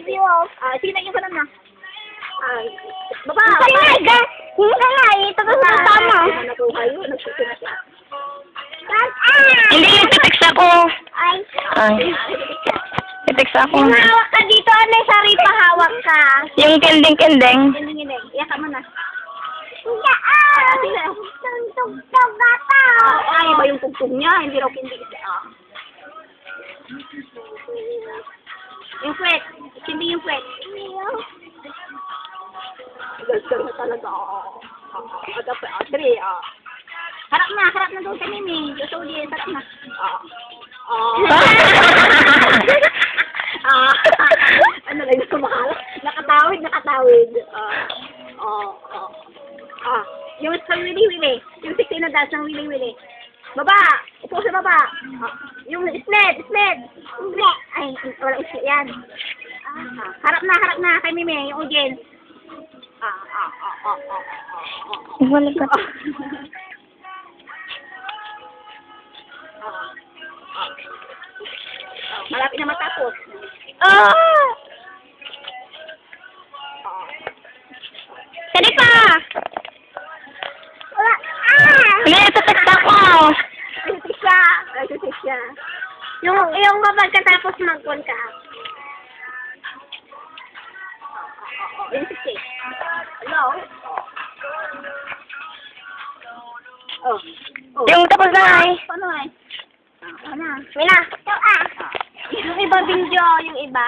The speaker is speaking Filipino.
sige. Sige na, yung kanan na. Baba! Hindi ka nga, ito ka sa tama. Nakuha yun, nagsusi na siya. Hindi, yung titext ako. Ay. Titext ako. Yung hawak ka dito, ano sari pa hawak ka? Yung kending-kending. Hindi. Iyak mo na. Hindi Sige. Tugtog bata. Ay, iba yung tugtog niya. Hindi raw hindi. Yung kwet. Hindi yung kwet. Gasgar na talaga. Three. Harap na doon sa Mimi. Gusto ulit, harap na. Ano lang yung kumahal? Nakatawid. Yung sa wili-wili. Yung 16 na dance ng wili-wili. Baba! Upo sa baba. Yung sled. Hindi. Ay, wala sled yan. Harap na kay Mimi, yung audience. Wala ka. Malapit na matapos. Kali pa! Wala. Hindi, titext ako. Kasi siya. Yung kapag katapos mag-call ka. Yung 16. Hello? Yung tapos na ay. Paano eh? Ano? Wala. Yung iba video, yung iba.